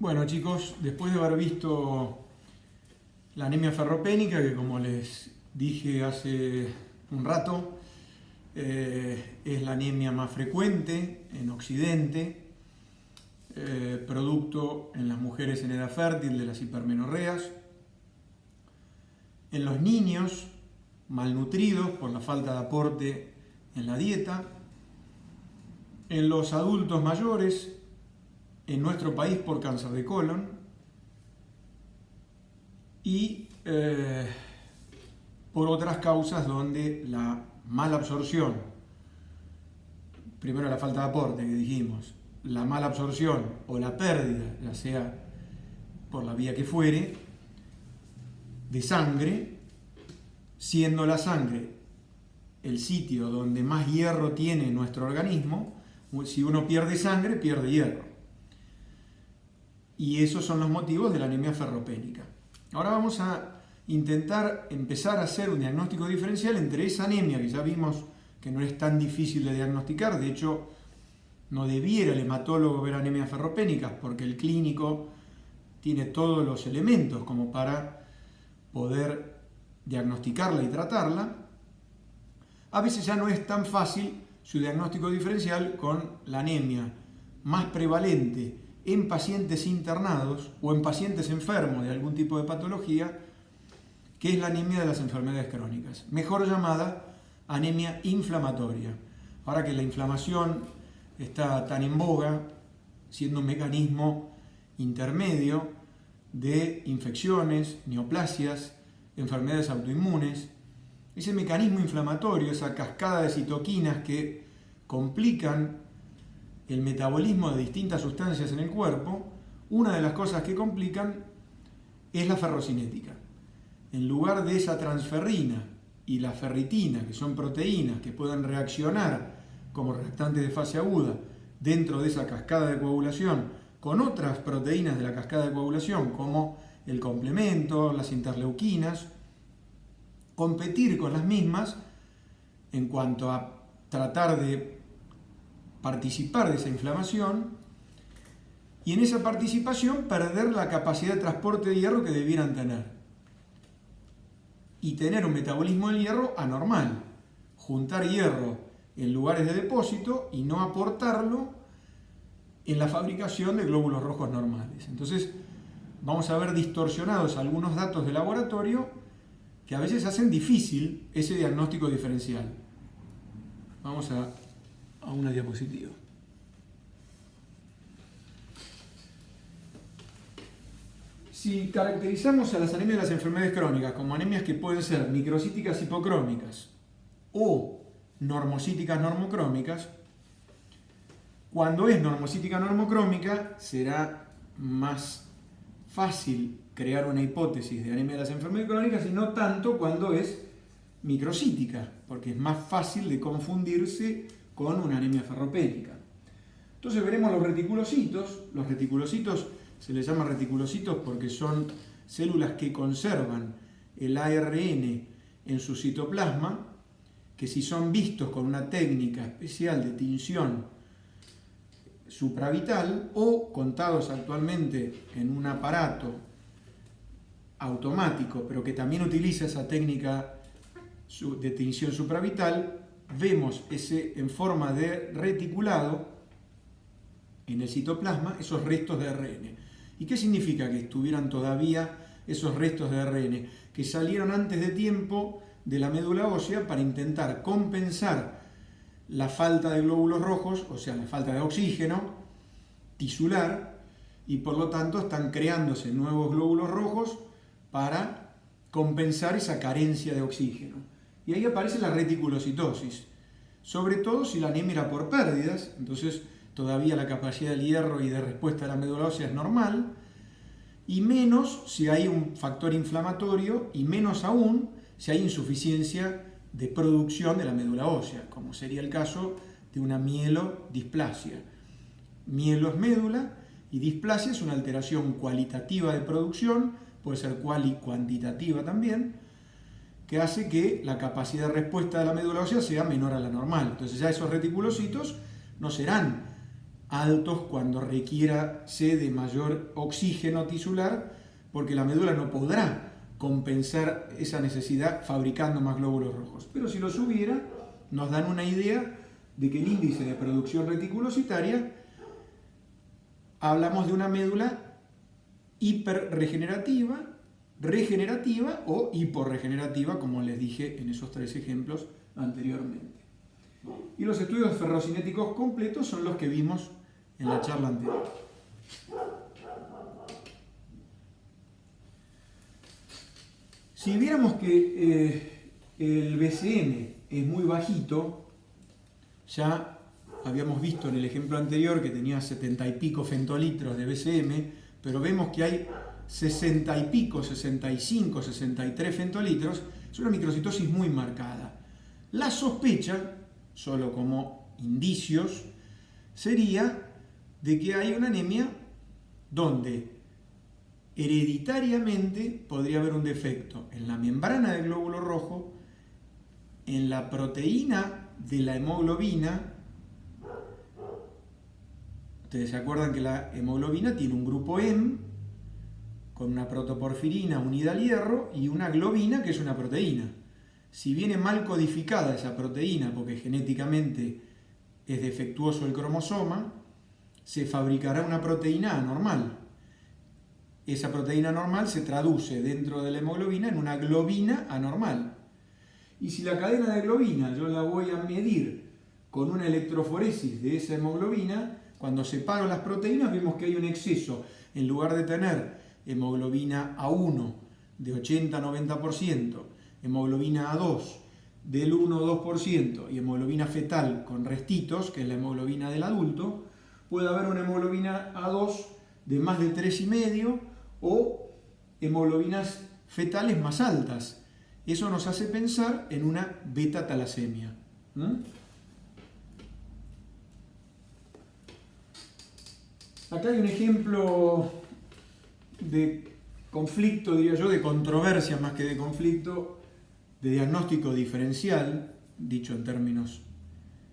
Bueno, chicos, después de haber visto la anemia ferropénica, que como les dije hace un rato, es la anemia más frecuente en Occidente, producto en las mujeres en edad fértil de las hipermenorreas, en los niños malnutridos por la falta de aporte en la dieta, en los adultos mayores, en nuestro país por cáncer de colon y por otras causas donde la mala absorción, primero la falta de aporte que dijimos, la mala absorción o la pérdida, ya sea por la vía que fuere, de sangre, siendo la sangre el sitio donde más hierro tiene nuestro organismo. Si uno pierde sangre, pierde hierro. Y esos son los motivos de la anemia ferropénica. Ahora vamos a intentar empezar a hacer un diagnóstico diferencial entre esa anemia que ya vimos que no es tan difícil de diagnosticar. De hecho, no debiera el hematólogo ver anemias ferropénicas porque el clínico tiene todos los elementos como para poder diagnosticarla y tratarla. A veces ya no es tan fácil su diagnóstico diferencial con la anemia más prevalente en pacientes internados o en pacientes enfermos de algún tipo de patología, que es la anemia de las enfermedades crónicas, mejor llamada anemia inflamatoria. Ahora que la inflamación está tan en boga, siendo un mecanismo intermedio de infecciones, neoplasias, enfermedades autoinmunes, ese mecanismo inflamatorio, esa cascada de citoquinas que complican el metabolismo de distintas sustancias en el cuerpo, una de las cosas que complican es la ferrocinética. En lugar de esa transferrina y la ferritina, que son proteínas que pueden reaccionar como reactantes de fase aguda dentro de esa cascada de coagulación con otras proteínas de la cascada de coagulación, como el complemento, las interleuquinas, competir con las mismas en cuanto a tratar de participar de esa inflamación y en esa participación perder la capacidad de transporte de hierro que debieran tener y tener un metabolismo del hierro anormal, juntar hierro en lugares de depósito y no aportarlo en la fabricación de glóbulos rojos normales. Entonces vamos a ver distorsionados algunos datos de laboratorio que a veces hacen difícil ese diagnóstico diferencial. Vamos a una diapositiva. Si caracterizamos a las anemias de las enfermedades crónicas como anemias que pueden ser microcíticas hipocrómicas o normocíticas normocrómicas, cuando es normocítica normocrómica será más fácil crear una hipótesis de anemia de las enfermedades crónicas y no tanto cuando es microcítica, porque es más fácil de confundirse con una anemia ferropénica. Entonces veremos los reticulocitos. Los reticulocitos se les llama reticulocitos porque son células que conservan el ARN en su citoplasma, que si son vistos con una técnica especial de tinción supravital o contados actualmente en un aparato automático, pero que también utiliza esa técnica de tinción supravital, vemos en forma de reticulado en el citoplasma esos restos de ARN. ¿Y qué significa que estuvieran todavía esos restos de ARN? Que salieron antes de tiempo de la médula ósea para intentar compensar la falta de glóbulos rojos, o sea, la falta de oxígeno tisular, y por lo tanto están creándose nuevos glóbulos rojos para compensar esa carencia de oxígeno. Y ahí aparece la reticulocitosis, sobre todo si la anemia era por pérdidas, entonces todavía la capacidad del hierro y de respuesta de la médula ósea es normal, y menos si hay un factor inflamatorio, y menos aún si hay insuficiencia de producción de la médula ósea, como sería el caso de una mielodisplasia. Mielo es médula y displasia es una alteración cualitativa de producción, puede ser cuantitativa también, que hace que la capacidad de respuesta de la médula ósea sea menor a la normal. Entonces ya esos reticulocitos no serán altos cuando requiera de mayor oxígeno tisular, porque la médula no podrá compensar esa necesidad fabricando más glóbulos rojos. Pero si los hubiera, nos dan una idea de que el índice de producción reticulocitaria, hablamos de una médula hiperregenerativa, regenerativa o hiporregenerativa, como les dije en esos 3 ejemplos anteriormente. Y los estudios ferrocinéticos completos son los que vimos en la charla anterior. Si viéramos que el BCM es muy bajito, ya habíamos visto en el ejemplo anterior que tenía 70 y pico femtolitros de BCM, pero vemos que hay 60 y pico, 65, 63 femtolitros, es una microcitosis muy marcada. La sospecha, solo como indicios, sería de que hay una anemia donde hereditariamente podría haber un defecto en la membrana del glóbulo rojo, en la proteína de la hemoglobina. Ustedes se acuerdan que la hemoglobina tiene un grupo heme con una protoporfirina unida al hierro y una globina, que es una proteína. Si viene mal codificada esa proteína porque genéticamente es defectuoso el cromosoma, se fabricará una proteína anormal. Esa proteína anormal se traduce dentro de la hemoglobina en una globina anormal. Y si la cadena de globina yo la voy a medir con una electroforesis de esa hemoglobina, cuando separo las proteínas vemos que hay un exceso. En lugar de tener hemoglobina A1 de 80-90%, hemoglobina A2 del 1-2% y hemoglobina fetal con restitos, que es la hemoglobina del adulto, puede haber una hemoglobina A2 de más de 3,5 o hemoglobinas fetales más altas. Eso nos hace pensar en una beta-talasemia. Acá hay un ejemplo de conflicto, diría yo, de controversia más que de conflicto, de diagnóstico diferencial, dicho en términos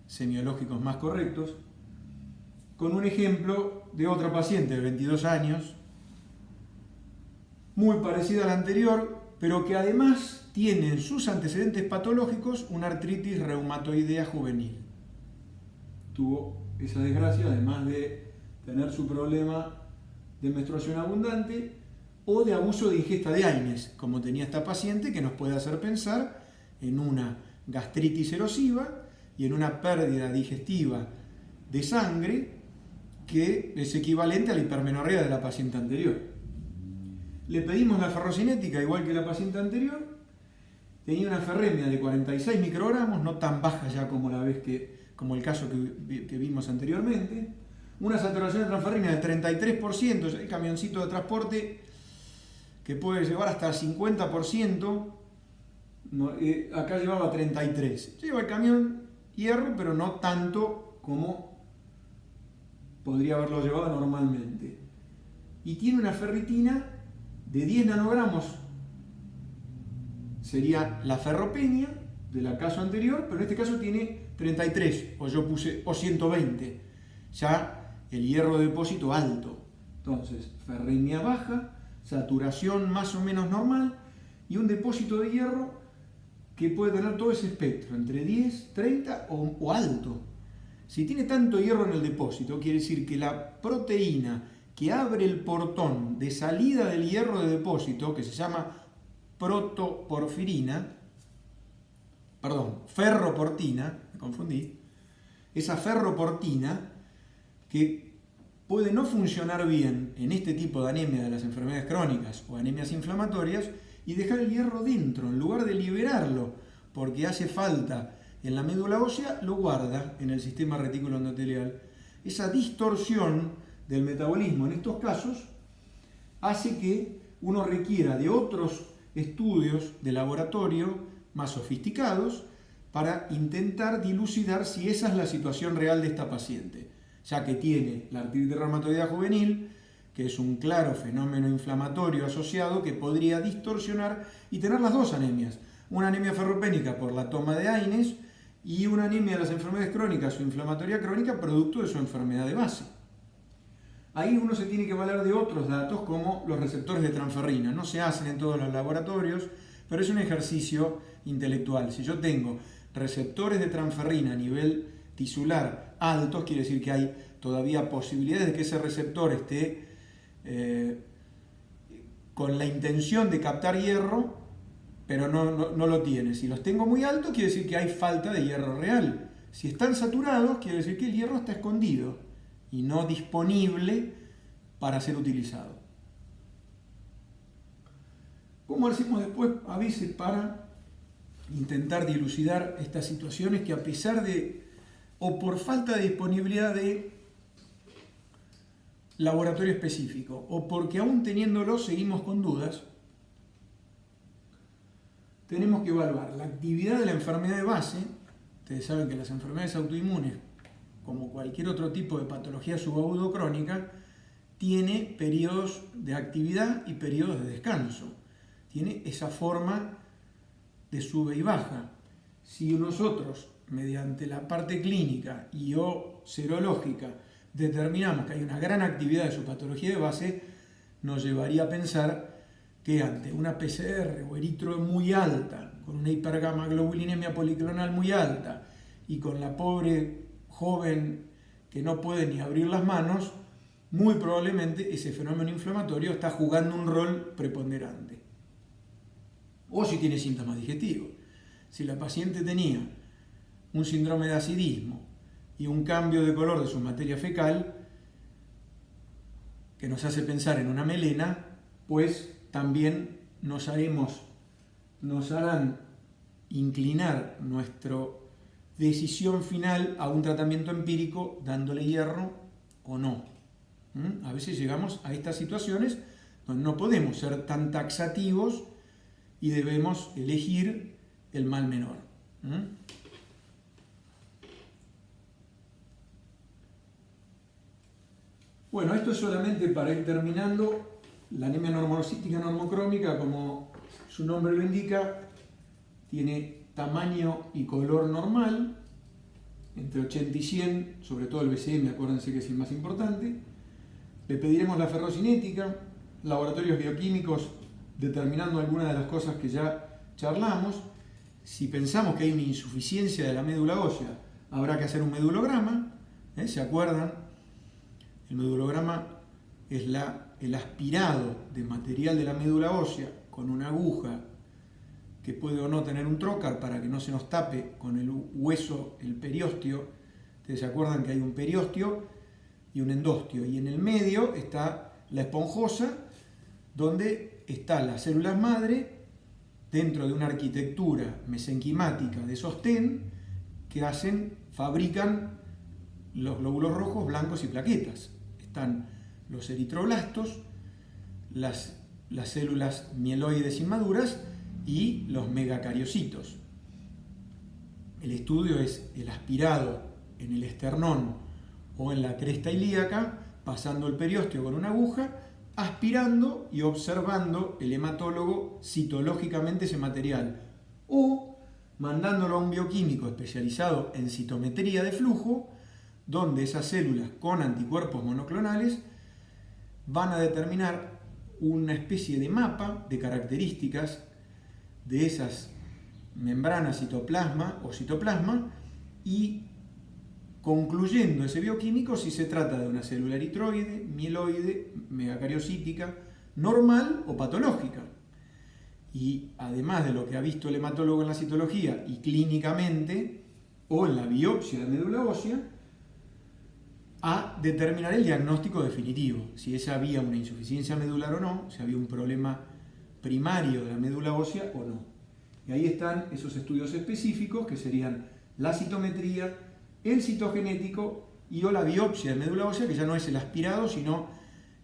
semiológicos más correctos, con un ejemplo de otra paciente de 22 años, muy parecida al anterior, pero que además tiene en sus antecedentes patológicos una artritis reumatoidea juvenil. Tuvo esa desgracia, además de tener su problema de menstruación abundante o de abuso de ingesta de AINES, como tenía esta paciente, que nos puede hacer pensar en una gastritis erosiva y en una pérdida digestiva de sangre que es equivalente a la hipermenorrea de la paciente anterior. Le pedimos la ferrocinética igual que la paciente anterior, tenía una ferremia de 46 microgramos, no tan baja ya como como el caso que vimos anteriormente, una saturación de transferrina de 33%, el camioncito de transporte que puede llevar hasta 50%, acá llevaba 33%. Lleva el camión hierro, pero no tanto como podría haberlo llevado normalmente. Y tiene una ferritina de 10 nanogramos, sería la ferropenia del caso anterior, pero en este caso tiene 33, o yo puse o 120, ya el hierro de depósito alto. Entonces, ferremia baja, saturación más o menos normal y un depósito de hierro que puede tener todo ese espectro, entre 10, 30 o alto. Si tiene tanto hierro en el depósito, quiere decir que la proteína que abre el portón de salida del hierro de depósito, que se llama ferroportina, me confundí, esa ferroportina que puede no funcionar bien en este tipo de anemia de las enfermedades crónicas o anemias inflamatorias y dejar el hierro dentro, en lugar de liberarlo porque hace falta en la médula ósea, lo guarda en el sistema retículo endotelial. Esa distorsión del metabolismo en estos casos hace que uno requiera de otros estudios de laboratorio más sofisticados para intentar dilucidar si esa es la situación real de esta paciente, ya que tiene la artritis reumatoidea juvenil, que es un claro fenómeno inflamatorio asociado que podría distorsionar y tener las dos anemias, una anemia ferropénica por la toma de AINES y una anemia de las enfermedades crónicas o inflamatoria crónica producto de su enfermedad de base. Ahí uno se tiene que valer de otros datos como los receptores de transferrina. No se hacen en todos los laboratorios, pero es un ejercicio intelectual. Si yo tengo receptores de transferrina a nivel tisular altos, quiere decir que hay todavía posibilidades de que ese receptor esté con la intención de captar hierro, pero no lo tiene. Si los tengo muy altos, quiere decir que hay falta de hierro real. Si están saturados, quiere decir que el hierro está escondido y no disponible para ser utilizado. ¿Cómo hacemos después a veces para intentar dilucidar estas situaciones que, a pesar de, o por falta de disponibilidad de laboratorio específico, o porque aún teniéndolo seguimos con dudas, tenemos que evaluar la actividad de la enfermedad de base? Ustedes saben que las enfermedades autoinmunes, como cualquier otro tipo de patología subagudo crónica, tiene periodos de actividad y periodos de descanso. Tiene esa forma de sube y baja. Si nosotros, mediante la parte clínica y o serológica, determinamos que hay una gran actividad de su patología de base, nos llevaría a pensar que ante una PCR o eritro muy alta, con una hipergamaglobulinemia policlonal muy alta y con la pobre joven que no puede ni abrir las manos, muy probablemente ese fenómeno inflamatorio está jugando un rol preponderante. O si tiene síntomas digestivos. Si la paciente tenía un síndrome de acidismo y un cambio de color de su materia fecal que nos hace pensar en una melena, pues también nos harán inclinar nuestra decisión final a un tratamiento empírico dándole hierro o no. A veces llegamos a estas situaciones donde no podemos ser tan taxativos y debemos elegir el mal menor. Bueno, esto es solamente para ir terminando. La anemia normocítica normocrómica, como su nombre lo indica, tiene tamaño y color normal, entre 80 y 100, sobre todo el BCM, acuérdense que es el más importante. Le pediremos la ferrocinética, laboratorios bioquímicos determinando algunas de las cosas que ya charlamos. Si pensamos que hay una insuficiencia de la médula ósea, habrá que hacer un medulograma. ¿Se acuerdan? El medulograma es el aspirado de material de la médula ósea con una aguja que puede o no tener un trocar para que no se nos tape con el hueso, el periósteo. Ustedes se acuerdan que hay un periósteo y un endostio, y en el medio está la esponjosa, donde están las células madre dentro de una arquitectura mesenquimática de sostén que fabrican los glóbulos rojos, blancos y plaquetas. Están los eritroblastos, las células mieloides inmaduras y los megacariocitos. El estudio es el aspirado en el esternón o en la cresta ilíaca, pasando el periósteo con una aguja, aspirando y observando el hematólogo citológicamente ese material, o mandándolo a un bioquímico especializado en citometría de flujo, donde esas células con anticuerpos monoclonales van a determinar una especie de mapa de características de esas membranas citoplasma o citoplasma, y concluyendo ese bioquímico si se trata de una célula eritroide, mieloide, megacariocítica, normal o patológica. Y además de lo que ha visto el hematólogo en la citología y clínicamente o en la biopsia de médula ósea, a determinar el diagnóstico definitivo, si esa había una insuficiencia medular o no, si había un problema primario de la médula ósea o no. Y ahí están esos estudios específicos que serían la citometría, el citogenético y o la biopsia de médula ósea, que ya no es el aspirado, sino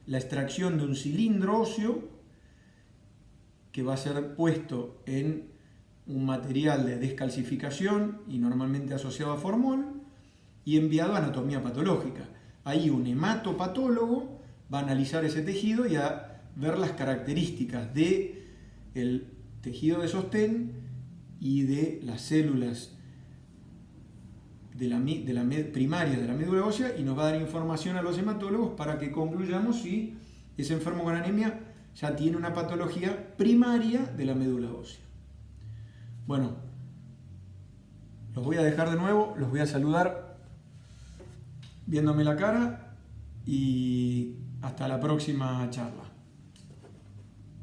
la extracción de un cilindro óseo que va a ser puesto en un material de descalcificación y normalmente asociado a formol y enviado a anatomía patológica. Ahí un hematopatólogo va a analizar ese tejido y a ver las características del tejido de sostén y de las células primaria de la médula ósea y nos va a dar información a los hematólogos para que concluyamos si ese enfermo con anemia ya tiene una patología primaria de la médula ósea. Bueno, los voy a dejar de nuevo, los voy a saludar viéndome la cara y hasta la próxima charla.